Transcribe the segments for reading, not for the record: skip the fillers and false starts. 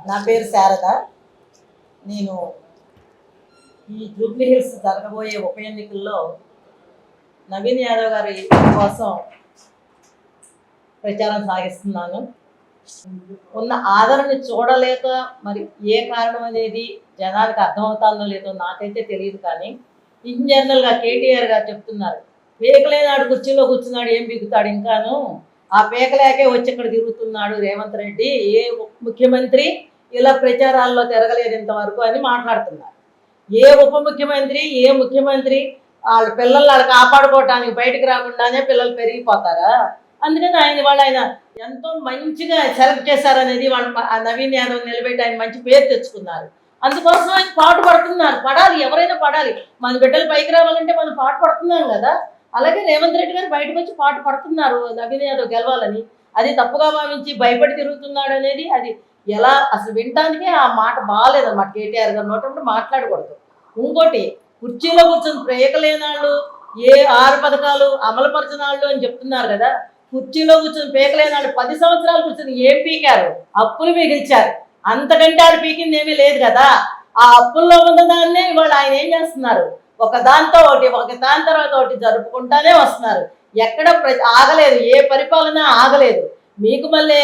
నా పేరు శారద. నేను ఈ జూబ్లీ హిల్స్ జరగబోయే ఉప ఎన్నికల్లో నవీన్ యాదవ్ గారి కోసం ప్రచారం సాగిస్తున్నాను. ఉన్న ఆదరణ చూడలేక మరి ఏ కారణం అనేది జనానికి అర్థమవుతుందో లేదో నాకైతే తెలియదు. కానీ ఇన్ జనరల్గా కేటీఆర్ గారు చెప్తున్నారు, పేకలేనాడు కుర్చీలో కూర్చున్నాడు, ఏం బిగుతాడు ఇంకాను, ఆ పేకలేకే వచ్చి ఇక్కడ తిరుగుతున్నాడు రేవంత్ రెడ్డి, ఏ ముఖ్యమంత్రి ఇలా ప్రచారాల్లో తిరగలేదు ఇంతవరకు అని మాట్లాడుతున్నారు. ఏ ఉప ముఖ్యమంత్రి ఏ ముఖ్యమంత్రి వాళ్ళ పిల్లల్ని వాళ్ళు కాపాడుకోవటానికి బయటకు రాకుండానే పిల్లలు పెరిగిపోతారా? అందుకని ఆయన ఎంతో మంచిగా సెలెక్ట్ చేశారనేది వాళ్ళు నవీన్ యాదవ్ నిలబెట్టి ఆయన మంచి పేరు తెచ్చుకున్నారు. అందుకోసం ఆయన పాటు పడుతున్నారు. పడాలి, ఎవరైనా పడాలి. మన బిడ్డలు పైకి రావాలంటే మనం పాటు పడుతున్నాం కదా. అలాగే రేవంత్ రెడ్డి గారు బయటకు వచ్చి పాటు పడుతున్నారు నవీన్ యాదవ్ గెలవాలని. అది తప్పుగా భావించి భయపడి తిరుగుతున్నాడు అనేది అది ఎలా అసలు వినటానికే ఆ మాట బాగాలేదన్నమాట. కేటీఆర్ గారు నోటప్పుడు మాట్లాడకూడదు. ఇంకోటి, కుర్చీలో కూర్చొని పేకలేనాళ్ళు ఏ 6 పథకాలు అమలుపరచనాళ్ళు అని చెప్తున్నారు కదా. కుర్చీలో కూర్చొని పేకలేనాళ్ళు 10 సంవత్సరాలు కూర్చొని ఏం పీకారు? అప్పులు మిగిల్చారు. అంతకంటే ఆడు పీకింది ఏమీ లేదు కదా. ఆ అప్పుల్లో ఉన్నదాన్నే ఇవాళ ఆయన ఏం చేస్తున్నారు, ఒక దాంతో ఒకటి, ఒక దాని తర్వాత ఒకటి జరుపుకుంటానే వస్తున్నారు. ఎక్కడ ఆగలేదు, ఏ పరిపాలన ఆగలేదు. మీకు మళ్ళీ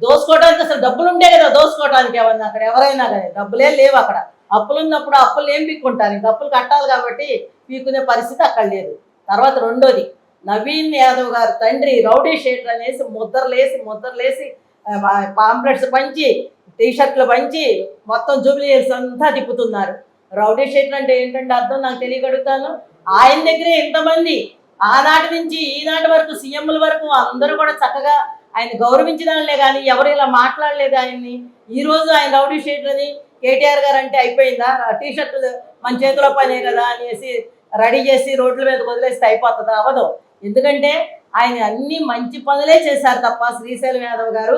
దోసుకోవడానికి అసలు డబ్బులు ఉంటే కదా దోసుకోవడానికి. ఏమన్నా అక్కడ ఎవరైనా కానీ డబ్బులే లేవు అక్కడ. అప్పులు ఉన్నప్పుడు అప్పులు ఏం పీక్కుంటారు? ఇంక అప్పులు కట్టాలి కాబట్టి పీక్కునే పరిస్థితి అక్కడ లేదు. తర్వాత రెండోది, నవీన్ యాదవ్ గారు తండ్రి రౌడీ షీటర్ అనేసి ముద్రలేసి పాంప్లెట్స్ పంచి టీషర్ట్లు పంచి మొత్తం జూబ్లీ హిల్స్ అంతా తిప్పుతున్నారు. రౌడీ షీటర్ అంటే ఏంటంటే అర్థం నాకు తెలియగలుగుతాను. ఆయన దగ్గరే ఇంతమంది ఆనాటి నుంచి ఈనాటి వరకు సీఎంల వరకు అందరూ కూడా చక్కగా ఆయన గౌరవించడానిలే కానీ ఎవరు ఇలా మాట్లాడలేదు ఆయన్ని. ఈరోజు ఆయన రౌడీ షీటర్ అని కేటీఆర్ గారు అంటే అయిపోయిందా? టీషర్ట్లు మన చేతిలో పనే కదా అనేసి రెడీ చేసి రోడ్ల మీద వదిలేస్తే అయిపోతుందా? అవ్వదు. ఎందుకంటే ఆయన అన్ని మంచి పనులే చేశారు తప్ప శ్రీశైలం యాదవ్ గారు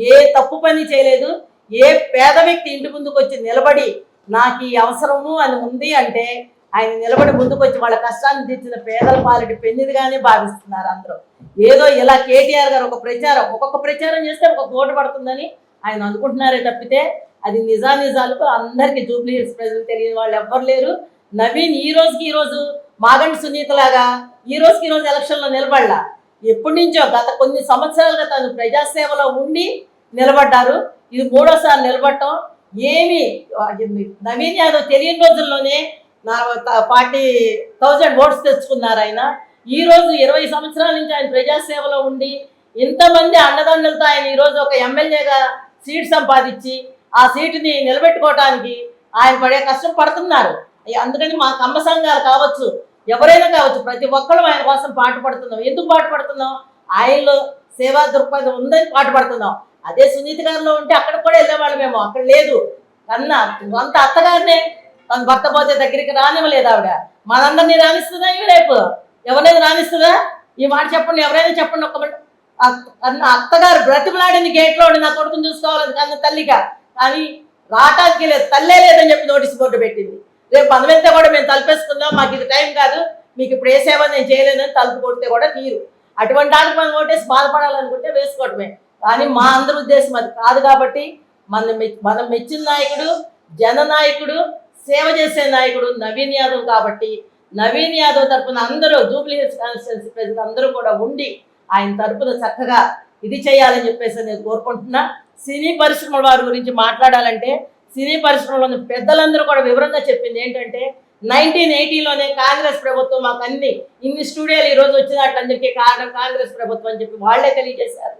ఏ తప్పు పని చేయలేదు. ఏ పేద వ్యక్తి ఇంటి ముందుకు వచ్చి నిలబడి నాకు ఈ అవసరము అని ఉంది అంటే ఆయన నిలబడి ముందుకు వచ్చి వాళ్ళ కష్టాన్ని తీర్చిన పేదల పాలిటి పెన్నిదిగానే భావిస్తున్నారు అందరూ. ఏదో ఇలా కేటీఆర్ గారు ఒక్కొక్క ప్రచారం చేస్తే ఒక ఓటు పడుతుందని ఆయన అనుకుంటున్నారే తప్పితే అది నిజాలకు అందరికీ జూబ్లీ హిల్స్ ప్రజలు తెలియని వాళ్ళు ఎవ్వరు లేరు. నవీన్ ఈ రోజు మాగంటి సునీత లాగా ఈ రోజు ఎలక్షన్లో నిలబడలా. ఎప్పటి నుంచో గత కొన్ని సంవత్సరాలుగా తను ప్రజాసేవలో ఉండి నిలబడ్డారు. ఇది 3వసారి నిలబడటం. ఏమి నవీన్ యాదవ్ తెలియని రోజుల్లోనే 40,000 ఓట్స్ తెచ్చుకున్నారు ఆయన. ఈరోజు 20 సంవత్సరాల నుంచి ఆయన ప్రజాసేవలో ఉండి ఇంతమంది అండదండలతో ఆయన ఈరోజు ఒక ఎమ్మెల్యేగా సీట్ సంపాదించి ఆ సీటుని నిలబెట్టుకోవటానికి ఆయన పడే కష్టం పడుతున్నారు. అందుకని మా కమ్మ సంఘాలు కావచ్చు, ఎవరైనా కావచ్చు, ప్రతి ఒక్కరు ఆయన కోసం పాటు పడుతున్నాం. ఎందుకు పాటు పడుతున్నాం? ఆయనలో సేవా దృక్పథం ఉందని పాటు పడుతున్నాం. అదే సునీత గారిలో ఉంటే అక్కడ కూడా వెళ్ళేవాళ్ళు మేము. అక్కడ లేదు. కన్నా అంత అత్తగారినే తన భర్త పోతే దగ్గరికి రానివ్వలేదు ఆవిడ. మనందరినీ రాణిస్తుందా? రేపు ఎవరైనా రాణిస్తుందా? ఈ మాట చెప్పండి, ఎవరైనా చెప్పండి. అత్తగారు బ్రతిమలాడింది గేట్లో ఉండి నా కొడుకుని చూసుకోవాలి కన్నా తల్లిగా, కానీ రావటానికి లేదు, తల్లే లేదని చెప్పి నోటీస్ బోర్డు పెట్టింది. రేపు మనమైతే కూడా మేము తలుపేసుకుందాం, మాకు ఇది టైం కాదు, మీకు ఇప్పుడు ఏ సేవ నేను చేయలేదని తలుపు కొడితే కూడా తీరు. అటువంటి వాళ్ళకి మనం ఓటేసి బాధపడాలనుకుంటే వేసుకోవటమే. కానీ మా అందరి ఉద్దేశం అది కాదు. కాబట్టి మనం మెచ్చిన నాయకుడు, జననాయకుడు, సేవ చేసే నాయకుడు నవీన్ యాదవ్. కాబట్టి నవీన్ యాదవ్ తరఫున అందరూ జూబ్లీ హిల్స్ కాన్స్టిట్యున్సీ ప్రజలు అందరూ కూడా ఉండి ఆయన తరఫున చక్కగా ఇది చేయాలని చెప్పేసి నేను కోరుకుంటున్నా. సినీ పరిశ్రమల వారి గురించి మాట్లాడాలంటే సినీ పరిశ్రమలో పెద్దలందరూ కూడా వివరంగా చెప్పింది ఏంటంటే 1980లోనే కాంగ్రెస్ ప్రభుత్వం మాకు ఇన్ని స్టూడియోలు ఈరోజు వచ్చినట్లందరికీ కారణం కాంగ్రెస్ ప్రభుత్వం అని చెప్పి వాళ్లే తెలియజేశారు.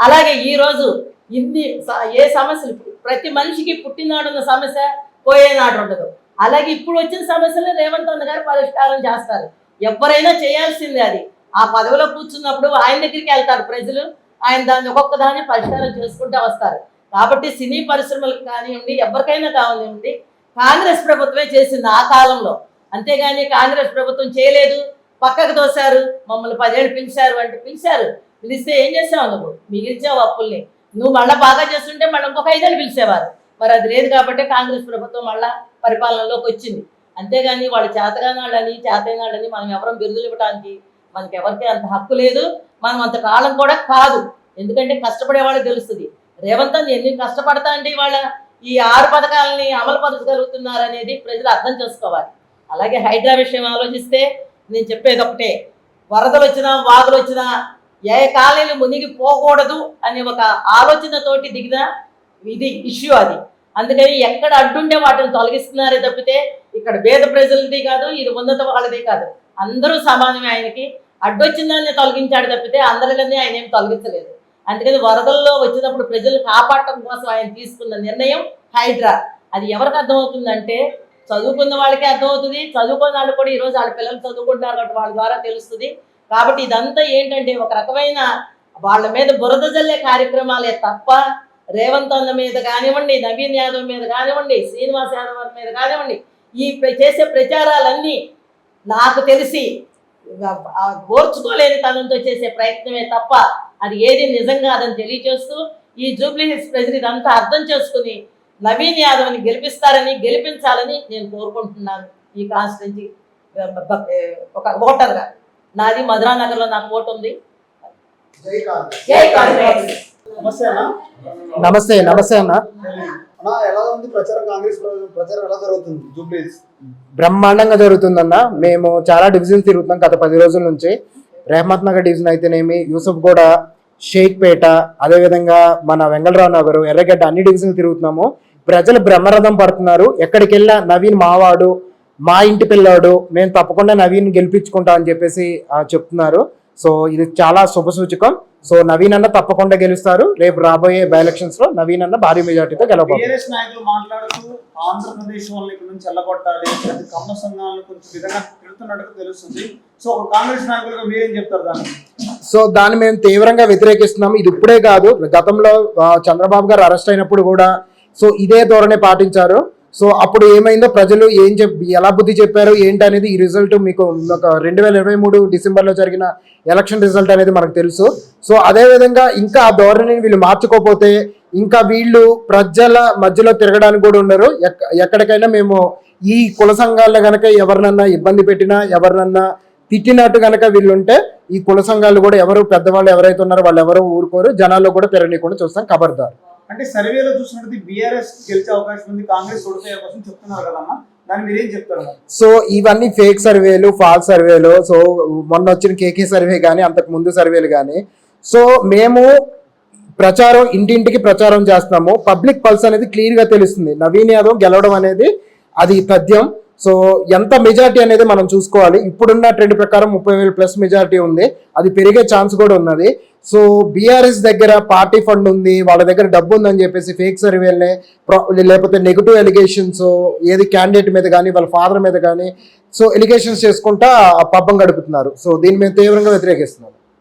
అలాగే ఈరోజు ఏ సమస్యలు, ప్రతి మనిషికి పుట్టినాడున్న సమస్య పోయేనాడు ఉండదు. అలాగే ఇప్పుడు వచ్చిన సమస్యలు రేవంత్ అన్న గారు పరిష్కారం చేస్తారు. ఎవరైనా చేయాల్సిందే అది. ఆ పదవిలో కూర్చున్నప్పుడు ఆయన దగ్గరికి వెళ్తారు ప్రజలు, ఆయన దాన్ని ఒక్కొక్క దాన్ని పరిష్కారం చేసుకుంటూ వస్తారు. కాబట్టి సినీ పరిశ్రమలకు కానివ్వండి, ఎవరికైనా కానివ్వండి, కాంగ్రెస్ ప్రభుత్వమే చేసింది ఆ కాలంలో. అంతేగాని కాంగ్రెస్ ప్రభుత్వం చేయలేదు, పక్కకు తోశారు, మమ్మల్ని 10 ఏళ్ళు పిలిచారు. పిలిస్తే ఏం చేసావు? నువ్వు మిగిల్చావు అప్పుల్ని. నువ్వు మళ్ళీ బాగా చేస్తుంటే మళ్ళీ ఇంకొక 5 ఏళ్ళు పిలిచేవారు. మరి అది లేదు కాబట్టి కాంగ్రెస్ ప్రభుత్వం మళ్ళీ పరిపాలనలోకి వచ్చింది. అంతేగాని వాళ్ళు చేతైనాళ్ళని మనం ఎవరం బిరుదులు ఇవ్వడానికి మనకి ఎవరికి అంత హక్కు లేదు. మనం అంత కాలం కూడా కాదు. ఎందుకంటే కష్టపడే వాళ్ళకి తెలుస్తుంది. రేవంత్ ఎన్ని కష్టపడతా అంటే ఇవాళ ఈ 6 పథకాలని అమలు పరచగలుగుతున్నారు అనేది ప్రజలు అర్థం చేసుకోవాలి. అలాగే హైడ్రా విషయం ఆలోచిస్తే నేను చెప్పేది ఒకటే, వరదలు వచ్చినా వాగులు వచ్చినా ఏ కాలనీలు మునిగిపోకూడదు అనే ఒక ఆలోచనతోటి దిగిన ఇది ఇష్యూ అది. అందుకని ఎక్కడ అడ్డుంటే వాటిని తొలగిస్తున్నారే తప్పితే ఇక్కడ పేద ప్రజలది కాదు, ఇది ఉన్నత వాళ్ళది కాదు, అందరూ సమానమే. ఆయనకి అడ్డొచ్చిందాన్ని తొలగించాడు తప్పితే అందరికీ ఆయన ఏం తొలగించలేదు. అందుకని వరదల్లో వచ్చినప్పుడు ప్రజలు కాపాడటం కోసం ఆయన తీసుకున్న నిర్ణయం హైడ్రా. అది ఎవరికి అర్థమవుతుందంటే చదువుకున్న వాళ్ళకే అర్థమవుతుంది, చదువుకున్న వాళ్ళు కూడా ఈరోజు వాళ్ళ పిల్లలు చదువుకుంటారు కాబట్టి వాళ్ళ ద్వారా తెలుస్తుంది. కాబట్టి ఇదంతా ఏంటంటే ఒక రకమైన వాళ్ళ మీద బురద జల్లే కార్యక్రమాలే తప్ప రేవంత్ అన్న మీద కానివ్వండి, నవీన్ యాదవ్ మీద కానివ్వండి, శ్రీనివాస్ యాదవ్ మీద కానివ్వండి, ఈ చేసే ప్రచారాలన్నీ నాకు తెలిసి ఓర్చుకోలేని తనంతో చేసే ప్రయత్నమే తప్ప అది ఏది నిజం కాదని తెలియచేస్తూ ఈ జూబ్లీ హిల్స్ ప్రజలు ఇదంతా అర్థం చేసుకుని నవీన్ యాదవ్ని గెలిపించాలని నేను కోరుకుంటున్నాను. ఈ కాన్స్టిట్యున్సీ ఒక ఓటర్గా నాది మధురానగర్లో నాకు ఓటు ఉంది. నమస్తే అన్న. ఎలా ఉంది ప్రచారం? కాంగ్రెస్ ప్రచారం ఎలా జరుగుతుంది జూబ్లీ హిల్స్? బ్రహ్మాండంగా జరుగుతుందన్న. మేము చాలా డివిజన్స్ తిరుగుతున్నాం గత 10 రోజుల నుంచి. రెహమత్ నగర్ డివిజన్ అయితేనేమి, యూసుఫ్గూడ, షేక్పేట, అదేవిధంగా మన వెంగళరావు నగర్, ఎర్రగడ్డ అన్ని డివిజన్లు తిరుగుతున్నాము. ప్రజలు బ్రహ్మరథం పడుతున్నారు. ఎక్కడికి వెళ్ళా నవీన్ మావాడు, మా ఇంటి పిల్లాడు, మేము తప్పకుండా నవీన్ గెలిపించుకుంటాం అని చెప్పేసి చెప్తున్నారు. సో ఇది చాలా శుభసూచకం. సో నవీన్ అన్న తప్పకుండా గెలుస్తారు. రేపు రాబోయే బై ఎలక్షన్స్ లో నవీన్ అన్న భారీ మెజార్టీతో గెలవబోతున్నారు. టీఆర్ఎస్ నాయకులు మాట్లాడుతూ ఆంధ్రప్రదేశ్ వాళ్ళని ఇక్కడ నుంచి వెళ్ళగొట్టాలి, కమ్మ సంఘాలను కొంచెం విధంగా తిడుతున్నట్టుగా తెలుస్తుంది. సో ఒక కాంగ్రెస్ నాయకులుగా మీరేం చెప్తారు దాన్ని? సో దాన్ని మేము తీవ్రంగా వ్యతిరేకిస్తున్నాము. ఇది ఇప్పుడే కాదు, గతంలో చంద్రబాబు గారు అరెస్ట్ అయినప్పుడు కూడా సో ఇదే ధోరణి పాటించారు. సో అప్పుడు ఏమైందో ప్రజలు ఎలా బుద్ధి చెప్పారు ఏంటి అనేది ఈ రిజల్ట్ మీకు ఒక 2023 డిసెంబర్లో జరిగిన ఎలక్షన్ రిజల్ట్ అనేది మనకు తెలుసు. సో అదేవిధంగా ఇంకా ఆ ధోరణిని వీళ్ళు మార్చుకోకపోతే ఇంకా వీళ్ళు ప్రజల మధ్యలో తిరగడానికి కూడా ఉండరు. ఎక్కడికైనా మేము ఈ కుల సంఘాల్లో కనుక ఎవరినన్నా ఇబ్బంది పెట్టినా, ఎవరినన్నా తిట్టినట్టు కనుక వీళ్ళుంటే ఈ కుల సంఘాలు కూడా ఎవరు పెద్దవాళ్ళు ఎవరైతే ఉన్నారో వాళ్ళు ఎవరో ఊరుకోరు, జనాల్లో కూడా పెరగనీయకుండా చూస్తాం. ఖబర్దార్. అంటే సర్వేలో చూసినట్టు బీఆర్ఎస్ గెలిచే అవకాశం ఉంది, కాంగ్రెస్ ఓడిపోయే అవకాశం చెప్తున్నారు కదమ్మా, దాన్ని మీరేం చెప్తారు? సో ఇవన్నీ ఫేక్ సర్వేలు, ఫాల్స్ సర్వేలు. సో మొన్న వచ్చిన కేకే సర్వే కానీ అంతకు ముందు సర్వేలు కానీ. సో మేము ప్రచారం ఇంటింటికి ప్రచారం చేస్తున్నాము. పబ్లిక్ పల్స్ అనేది క్లియర్ గా తెలుస్తుంది. నవీన్ యాదవ్ గెలవడం అనేది అది తథ్యం. సో ఎంత మెజార్టీ అనేది మనం చూసుకోవాలి. ఇప్పుడున్న ట్రెండ్ ప్రకారం 30,000+ మెజార్టీ ఉంది, అది పెరిగే ఛాన్స్ కూడా ఉన్నది. సో బీఆర్ఎస్ దగ్గర పార్టీ ఫండ్ ఉంది, వాళ్ళ దగ్గర డబ్బు ఉందని చెప్పేసి ఫేక్ సర్వేలనే లేకపోతే నెగిటివ్ ఎలిగేషన్స్ ఏది క్యాండిడేట్ మీద కానీ వాళ్ళ ఫాదర్ మీద కానీ సో ఎలిగేషన్స్ చేసుకుంటా పబ్బం గడుపుతున్నారు. సో దీన్ని మేము తీవ్రంగా వ్యతిరేకిస్తున్నాం.